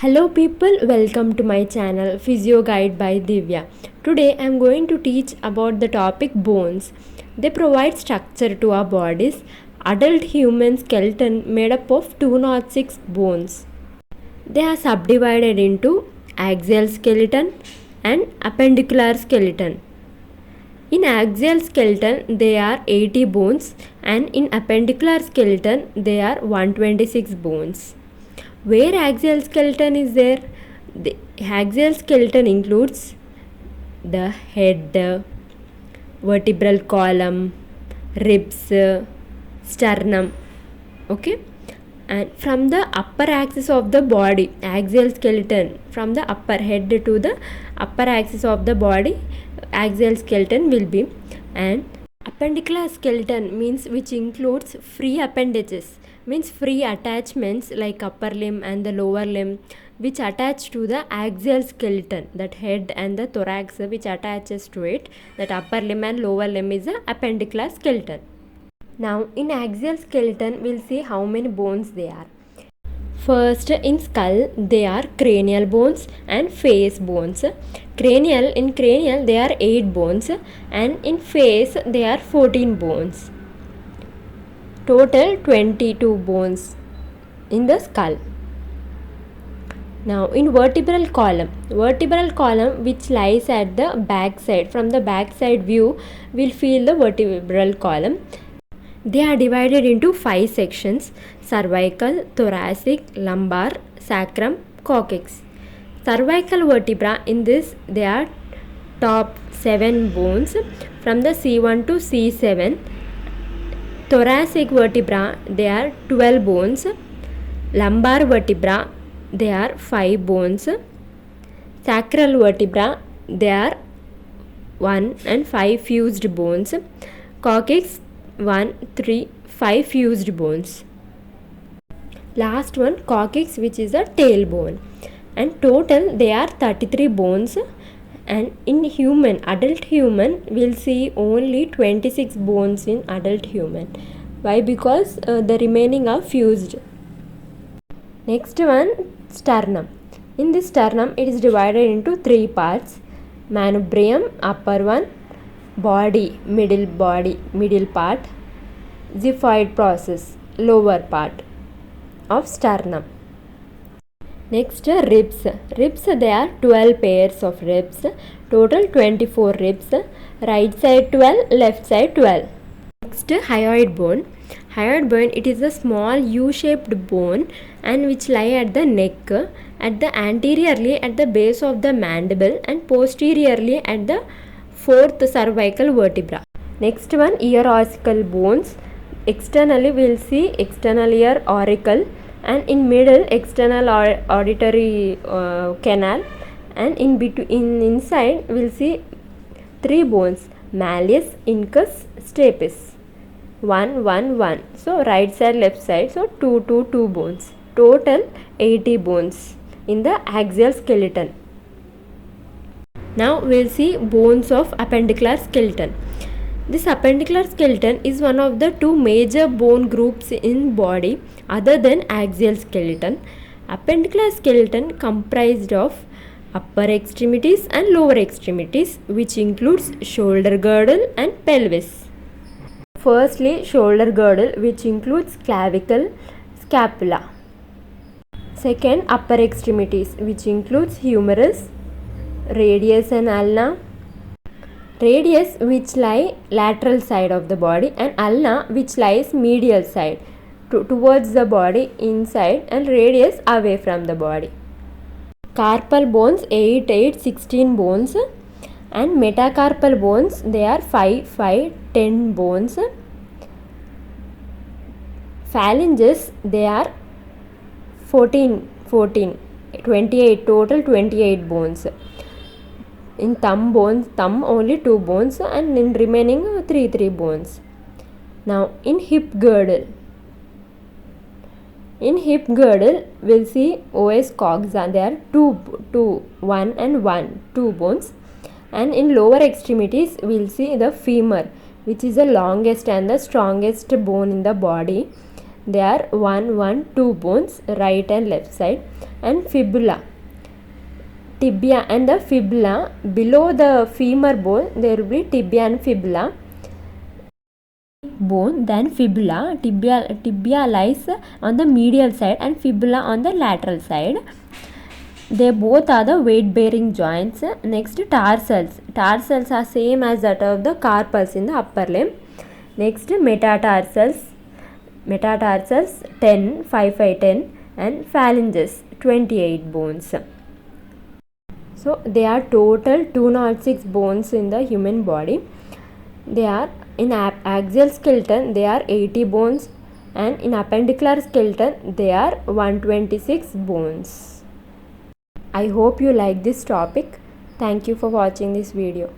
Hello people, welcome to my channel Physio Guide by Divya. Today I am going to teach about the topic bones. They provide structure to our bodies. Adult human skeleton made up of 206 bones. They are subdivided into axial skeleton and appendicular skeleton. In axial skeleton there are 80 bones and in appendicular skeleton there are 126 bones. Where axial skeleton is there? The axial skeleton includes the head, vertebral column, ribs, sternum. Okay, and from the upper axis of the body, axial skeleton, from the upper head to the upper axis of the body, axial skeleton will be. And appendicular skeleton means which includes free appendages, means free attachments like upper limb and the lower limb which attach to the axial skeleton, that head and the thorax which attaches to it, that upper limb and lower limb is the appendicular skeleton. Now in axial skeleton we'll see how many bones there are. First, in skull they are cranial bones and face bones. In cranial there are 8 bones and in face there are 14 bones. Total 22 bones in the skull. Now in vertebral column which lies at the back side, from the back side view we'll feel the vertebral column. They are divided into 5 sections: cervical, thoracic, lumbar, sacrum, coccyx. Cervical vertebra, in this there are top 7 bones from the C1 to C7. Thoracic vertebra there are 12 bones. Lumbar vertebra there are 5 bones. Sacral vertebra there are 1 and 5 fused bones. Coccyx 1, 3, 5 fused bones. Last one, coccyx, which is a tailbone. And total there are 33 bones. And in adult human, we'll see only 26 bones in adult human. Why? Because the remaining are fused. Next one, sternum. In this sternum, it is divided into 3 parts: manubrium, upper one; body, middle part; xiphoid process, lower part of sternum. Next, ribs. There are 12 pairs of ribs. Total 24 ribs. Right side 12, left side 12. Next, hyoid bone. It is a small U-shaped bone and which lie at the neck, at the anteriorly at the base of the mandible and posteriorly at the 4th cervical vertebra. Next one, ear auricle bones. Externally we will see external ear auricle, and in middle external auditory canal, and inside we will see 3 bones: malleus, incus, stapes. 1, 1, 1. So right side, left side. So 2, 2, 2 bones. Total 80 bones in the axial skeleton. Now we will see bones of appendicular skeleton. This appendicular skeleton is one of the 2 major bone groups in body other than axial skeleton. Appendicular skeleton comprised of upper extremities and lower extremities, which includes shoulder girdle and pelvis. Firstly, shoulder girdle, which includes clavicle, scapula. Second, upper extremities, which includes humerus, radius and ulna. Radius, which lie lateral side of the body, and ulna, which lies medial side towards the body inside, and radius away from the body. Carpal bones 8, 16 bones, and metacarpal bones they are 5, 10 bones. Phalanges they are 14, 28, total 28 bones. In thumb only 2 bones, and in remaining 3 bones. Now in hip girdle we'll see os coxa, there are 2, 1 and 1, 2 bones. And in lower extremities we'll see the femur, which is the longest and the strongest bone in the body. There are 1, 2 bones, right and left side. and fibula. Tibia and the fibula. Below the femur bone there will be tibia and fibula bone, then fibula. Tibia lies on the medial side and fibula on the lateral side. They both are the weight bearing joints. Next, tarsals. Tarsals are same as that of the carpals in the upper limb. Next, metatarsals. Metatarsals 10, 5, 5, 10 and phalanges 28 bones. So there are total 206 bones in the human body. They are in axial skeleton there are 80 bones, and in appendicular skeleton there are 126 bones. I hope you like this topic. Thank you for watching this video.